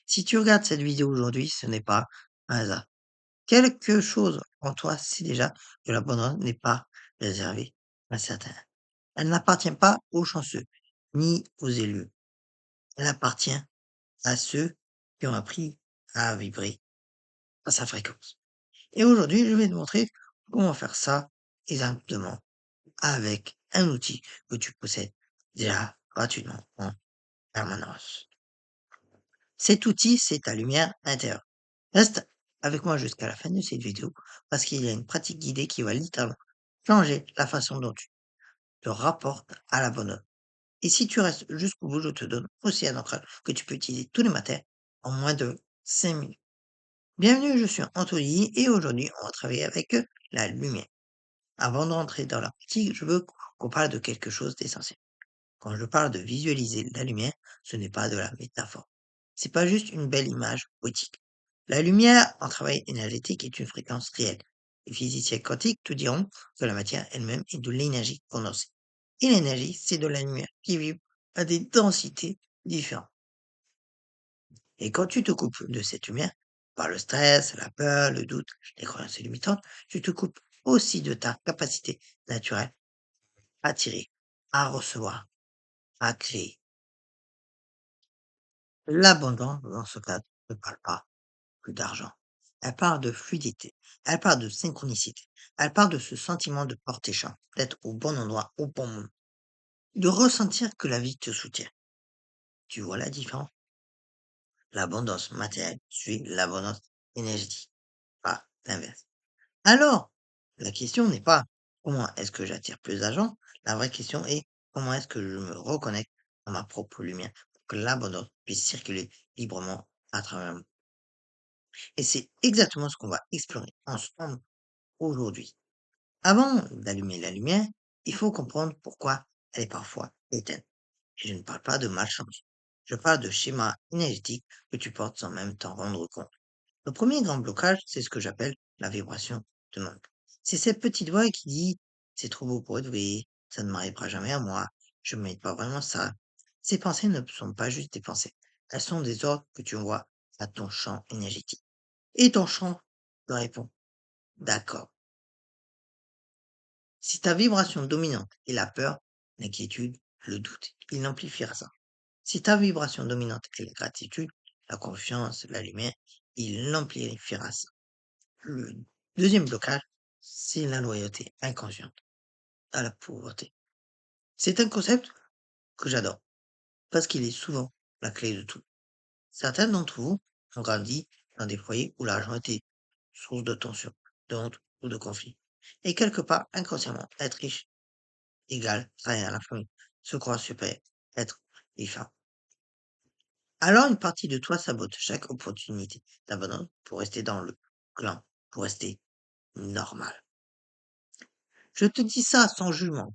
Si tu regardes cette vidéo aujourd'hui, ce n'est pas un hasard. Quelque chose en toi sait déjà que l'abondance n'est pas réservée à certains. Elle n'appartient pas aux chanceux, ni aux élus. Elle appartient à ceux qui ont appris à vibrer à sa fréquence. Et aujourd'hui, je vais te montrer comment faire ça exactement avec un outil que tu possèdes déjà gratuitement en permanence. Cet outil, c'est ta lumière intérieure. Reste avec moi jusqu'à la fin de cette vidéo parce qu'il y a une pratique guidée qui va littéralement changer la façon dont tu te rapportes à la bonne œuvre. Et si tu restes jusqu'au bout, je te donne aussi un ancrage que tu peux utiliser tous les matins en moins de 5 minutes. Bienvenue, je suis Anthony et aujourd'hui, on va travailler avec la lumière. Avant d'entrer dans la pratique, je veux qu'on parle de quelque chose d'essentiel. Quand je parle de visualiser la lumière, ce n'est pas de la métaphore. C'est pas juste une belle image poétique. La lumière en travail énergétique est une fréquence réelle. Les physiciens quantiques te diront que la matière elle-même est de l'énergie condensée. Et l'énergie, c'est de la lumière qui vibre à des densités différentes. Et quand tu te coupes de cette lumière, par le stress, la peur, le doute, les croyances limitantes, tu te coupes aussi de ta capacité naturelle à attirer, à recevoir, à créer. L'abondance, dans ce cadre, ne parle pas que d'argent. Elle parle de fluidité, elle parle de synchronicité, elle parle de ce sentiment de porter chance, d'être au bon endroit, au bon moment, de ressentir que la vie te soutient. Tu vois la différence? L'abondance matérielle suit l'abondance énergétique, pas l'inverse. Alors, la question n'est pas comment est-ce que j'attire plus d'argent, la vraie question est comment est-ce que je me reconnecte à ma propre lumière pour que l'abondance puisse circuler librement à travers moi. Et c'est exactement ce qu'on va explorer ensemble aujourd'hui. Avant d'allumer la lumière, il faut comprendre pourquoi elle est parfois éteinte. Et je ne parle pas de malchance. Je parle de schémas énergétiques que tu portes sans même t'en rendre compte. Le premier grand blocage, c'est ce que j'appelle la vibration de manque. C'est cette petite voix qui dit, c'est trop beau pour être vrai, ça ne m'arrivera jamais à moi, je ne mérite pas vraiment ça. Ces pensées ne sont pas juste des pensées. Elles sont des ordres que tu envoies à ton champ énergétique. Et ton champ te répond, d'accord. Si ta vibration dominante est la peur, l'inquiétude, le doute, il amplifiera ça. Si ta vibration dominante est la gratitude, la confiance, la lumière, il amplifiera ça. Le deuxième blocage, c'est la loyauté inconsciente à la pauvreté. C'est un concept que j'adore parce qu'il est souvent la clé de tout. Certains d'entre vous ont grandi dans des foyers où l'argent était source de tension, de honte ou de conflit. Et quelque part, inconsciemment, être riche égale trahir la famille, se croire supérieur, être différent. Alors une partie de toi sabote chaque opportunité d'abandon pour rester dans le clan, pour rester normal. Je te dis ça sans jugement.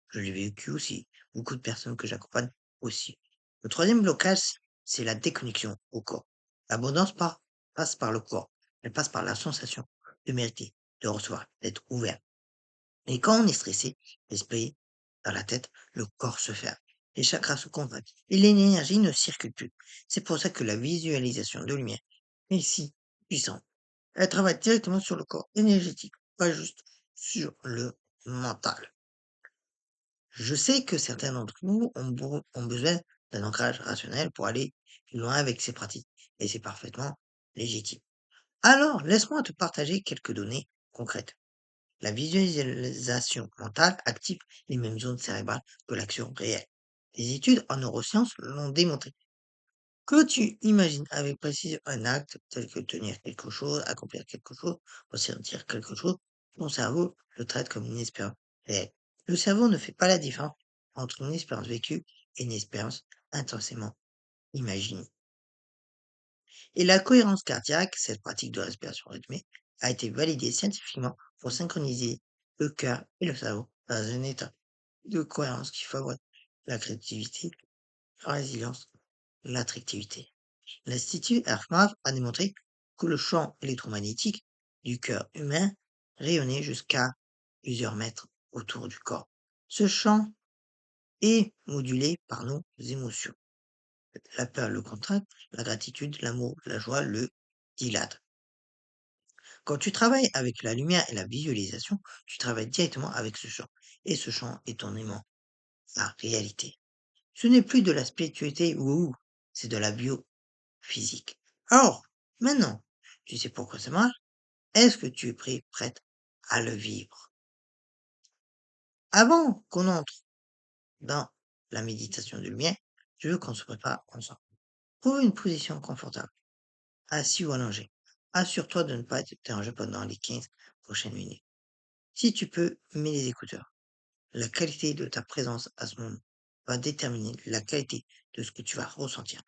Je l'ai vécu aussi. Beaucoup de personnes que j'accompagne aussi. Le troisième blocage, c'est la déconnexion au corps. L'abondance passe par le corps. Elle passe par la sensation de mériter, de recevoir, d'être ouvert. Et quand on est stressé, l'esprit, dans la tête, le corps se ferme. Les chakras se contractent et l'énergie ne circule plus. C'est pour ça que la visualisation de lumière est si puissante. Elle travaille directement sur le corps énergétique, pas juste sur le mental. Je sais que certains d'entre nous ont besoin d'un ancrage rationnel pour aller plus loin avec ces pratiques, et c'est parfaitement légitime. Alors, laisse-moi te partager quelques données concrètes. La visualisation mentale active les mêmes zones cérébrales que l'action réelle. Les études en neurosciences l'ont démontré. Que tu imagines avec précision un acte tel que tenir quelque chose, accomplir quelque chose, ressentir quelque chose, ton cerveau le traite comme une expérience réelle. Le cerveau ne fait pas la différence entre une expérience vécue et une expérience intensément imaginée. Et la cohérence cardiaque, cette pratique de respiration rythmée, a été validée scientifiquement pour synchroniser le cœur et le cerveau dans un état de cohérence qui favorise la créativité, la résilience, l'attractivité. L'Institut HeartMath a démontré que le champ électromagnétique du cœur humain rayonnait jusqu'à plusieurs mètres autour du corps. Ce champ est modulé par nos émotions. La peur le contracte, la gratitude, l'amour, la joie le dilate. Quand tu travailles avec la lumière et la visualisation, tu travailles directement avec ce champ. Et ce champ est ton aimant, la réalité. Ce n'est plus de la spiritualité, ou c'est de la biophysique. Alors, maintenant, tu sais pourquoi ça marche? Est-ce que tu es prêt, prête à le vivre? Avant qu'on entre dans la méditation de lumière, je veux qu'on se prépare ensemble. Trouve une position confortable, assis ou allongé. Assure-toi de ne pas être dérangé pendant les 15 prochaines minutes. Si tu peux, mets les écouteurs. La qualité de ta présence à ce moment va déterminer la qualité de ce que tu vas ressentir.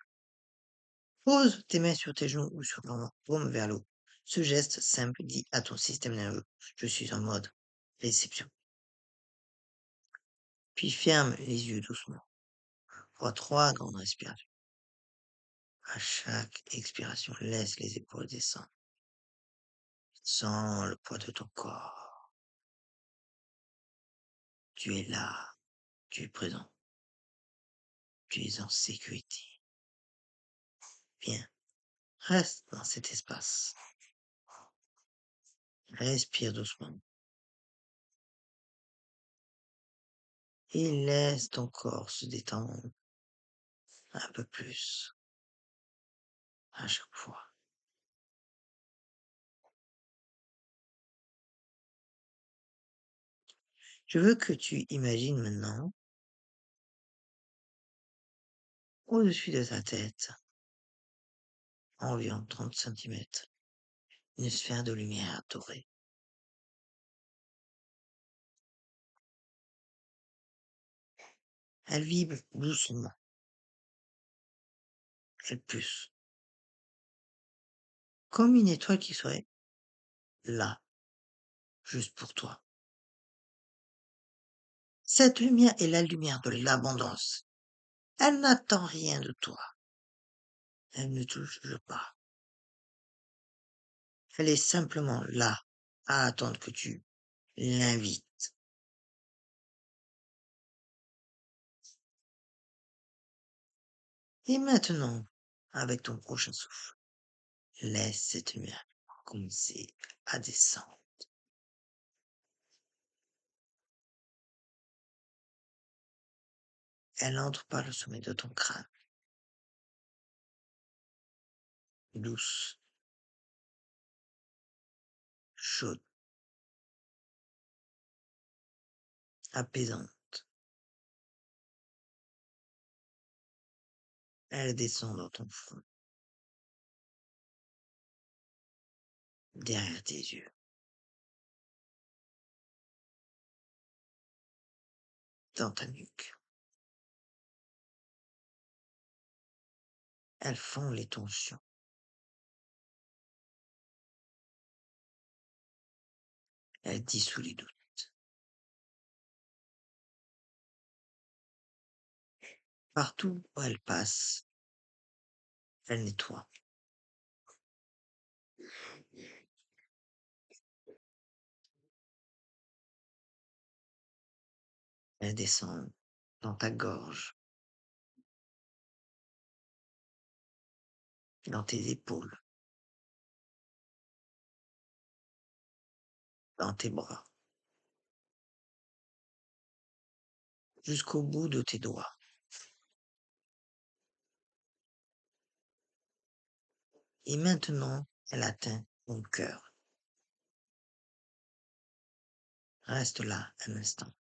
Pose tes mains sur tes genoux ou sur ton ventre, paume vers l'eau. Ce geste simple dit à ton système nerveux, je suis en mode réception. Puis ferme les yeux doucement. Prends 3 grandes respirations. À chaque expiration, laisse les épaules descendre. Sens le poids de ton corps. Tu es là, tu es présent, tu es en sécurité. Viens, reste dans cet espace. Respire doucement et laisse ton corps se détendre un peu plus à chaque fois. Je veux que tu imagines maintenant, au-dessus de ta tête, environ 30 centimètres, une sphère de lumière dorée. Elle vibre doucement, elle pulse, comme une étoile qui serait là, juste pour toi. Cette lumière est la lumière de l'abondance. Elle n'attend rien de toi. Elle ne te juge pas. Elle est simplement là à attendre que tu l'invites. Et maintenant, avec ton prochain souffle, laisse cette lumière commencer à descendre. Elle entre par le sommet de ton crâne, douce, chaude, apaisante. Elle descend dans ton front, derrière tes yeux, dans ta nuque. Elle fond les tensions. Elle dissout les doutes. Partout où elle passe, elle nettoie. Elle descend dans ta gorge, dans tes épaules, dans tes bras, jusqu'au bout de tes doigts. Et maintenant, elle atteint ton cœur. Reste là un instant.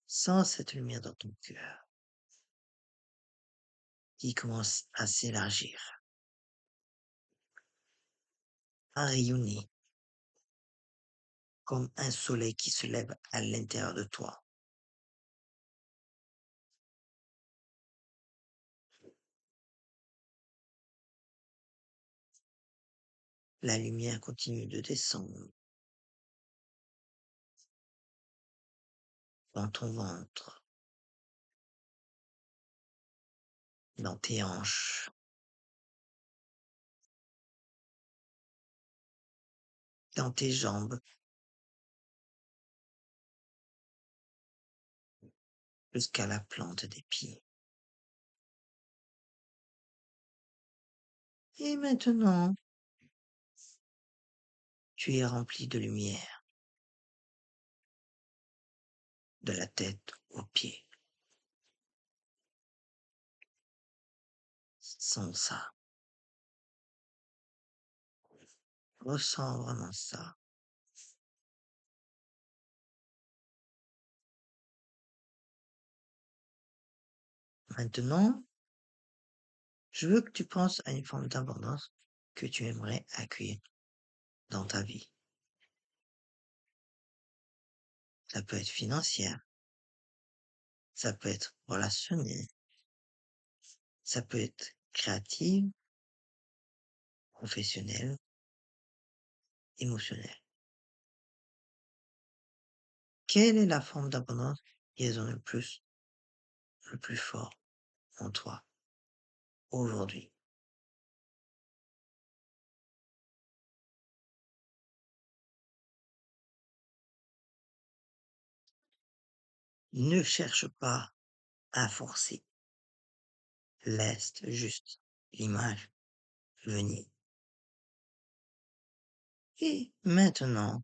Sens cette lumière dans ton cœur qui commence à s'élargir, à rayonner comme un soleil qui se lève à l'intérieur de toi. La lumière continue de descendre dans ton ventre, dans tes hanches, dans tes jambes, jusqu'à la plante des pieds. Et maintenant, tu es rempli de lumière, de la tête aux pieds. Sans ça, ressens vraiment ça. Maintenant, je veux que tu penses à une forme d'abondance que tu aimerais accueillir dans ta vie. Ça peut être financière, ça peut être relationnel, ça peut être créative, professionnelle, émotionnelle. Quelle est la forme d'abondance qui résonne le plus fort en toi aujourd'hui? Ne cherche pas à forcer, laisse juste l'image venir. Et maintenant,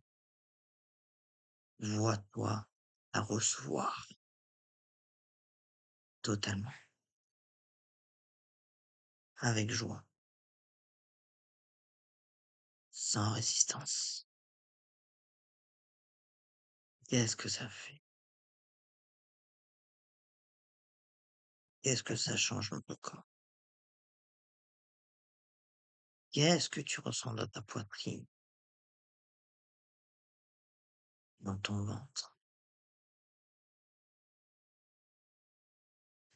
vois-toi à recevoir totalement, avec joie, sans résistance. Qu'est-ce que ça fait? Qu'est-ce que ça change dans ton corps? Qu'est-ce que tu ressens dans ta poitrine, dans ton ventre,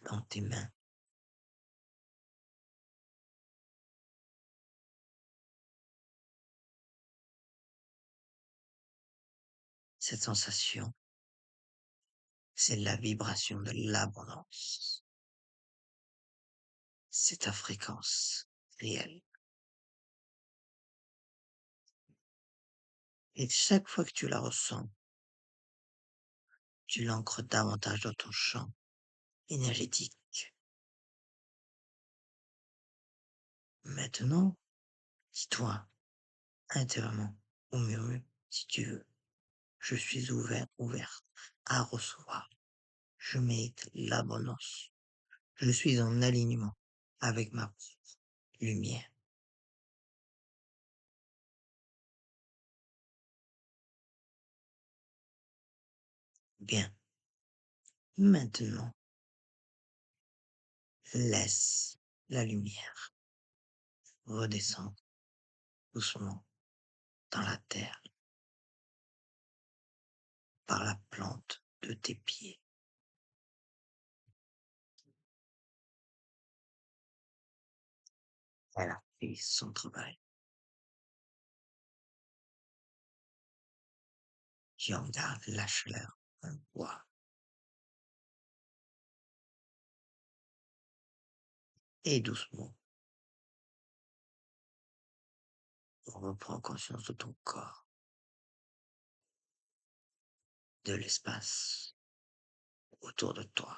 dans tes mains? Cette sensation, c'est la vibration de l'abondance. C'est ta fréquence réelle. Et chaque fois que tu la ressens, tu l'ancres davantage dans ton champ énergétique. Maintenant, dis-toi intérieurement, au murmure, si tu veux, je suis ouverte à recevoir. Je mérite l'abondance. Je suis en alignement avec ma propre lumière. Bien, maintenant, laisse la lumière redescendre doucement dans la terre par la plante de tes pieds. Elle a fait son travail. Tu en gardes la chaleur en toi. Et doucement, reprends conscience de ton corps, de l'espace autour de toi,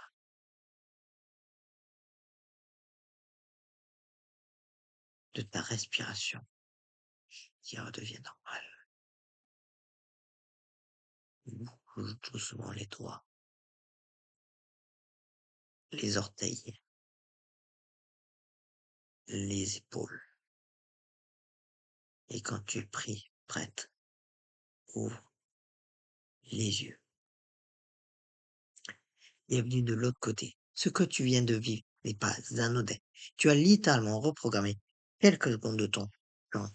de ta respiration qui redevient normale. Bouge doucement les doigts, les orteils, les épaules. Et quand tu es prête, ouvre les yeux. Bienvenue de l'autre côté. Ce que tu viens de vivre n'est pas anodin. Tu as littéralement reprogrammé quelques secondes de ton plan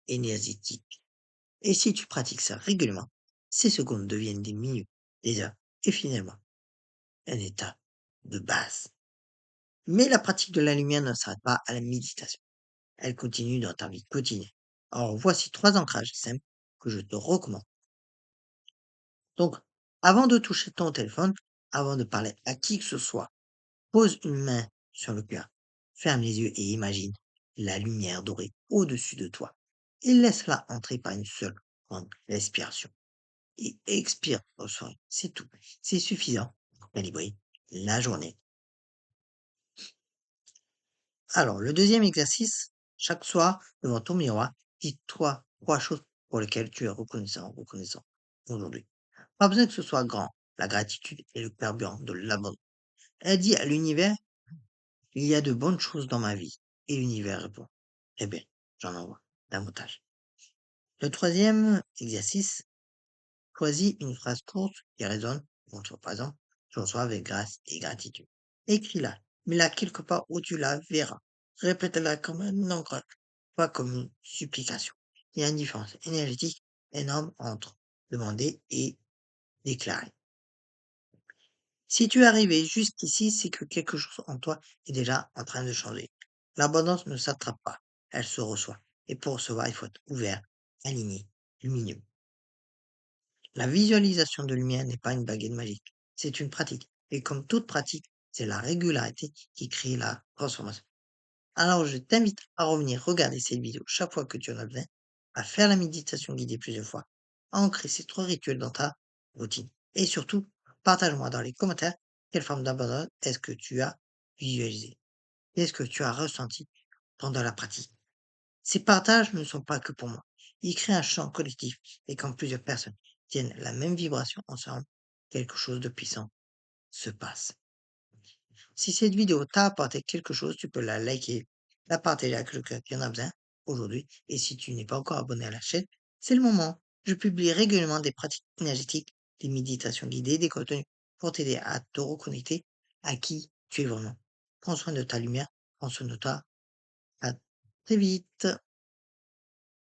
énergétique. Et si tu pratiques ça régulièrement, ces secondes deviennent des minutes, des heures, et finalement, un état de base. Mais la pratique de la lumière ne s'arrête pas à la méditation. Elle continue dans ta vie quotidienne. Alors voici 3 ancrages simples que je te recommande. Donc, avant de toucher ton téléphone, avant de parler à qui que ce soit, pose une main sur le cœur, ferme les yeux et imagine la lumière dorée au-dessus de toi. Et laisse-la entrer par une seule grande respiration. Et expire au soir. C'est tout. C'est suffisant pour calibrer la journée. Alors, le deuxième exercice, chaque soir, devant ton miroir, dis-toi 3 choses pour lesquelles tu es reconnaissant, reconnaissant aujourd'hui. Pas besoin que ce soit grand. La gratitude est le carburant de l'abondance. Elle dit à l'univers, il y a de bonnes choses dans ma vie. Et l'univers répond, eh bien, j'en envoie davantage. Le troisième exercice, choisis une phrase courte qui résonne en toi. Par exemple, je reçois avec grâce et gratitude. Écris-la, mets-la quelque part où tu la verras. Répète-la comme un ancrage, pas comme une supplication. Il y a une différence énergétique énorme entre demander et déclarer. Si tu es arrivé jusqu'ici, c'est que quelque chose en toi est déjà en train de changer. L'abondance ne s'attrape pas, elle se reçoit. Et pour recevoir, il faut être ouvert, aligné, lumineux. La visualisation de lumière n'est pas une baguette magique, c'est une pratique. Et comme toute pratique, c'est la régularité qui crée la transformation. Alors je t'invite à revenir regarder cette vidéo chaque fois que tu en as besoin, à faire la méditation guidée plusieurs fois, à ancrer ces 3 rituels dans ta routine. Et surtout, partage-moi dans les commentaires quelle forme d'abandon est-ce que tu as visualisé. Qu'est-ce que tu as ressenti pendant la pratique. Ces partages ne sont pas que pour moi. Ils créent un champ collectif et quand plusieurs personnes tiennent la même vibration ensemble, quelque chose de puissant se passe. Si cette vidéo t'a apporté quelque chose, tu peux la liker, la partager avec quelqu'un qui en a besoin aujourd'hui. Et si tu n'es pas encore abonné à la chaîne, c'est le moment. Je publie régulièrement des pratiques énergétiques, des méditations guidées, des contenus pour t'aider à te reconnecter à qui tu es vraiment. Prends soin de ta lumière, prends soin de toi. À très vite.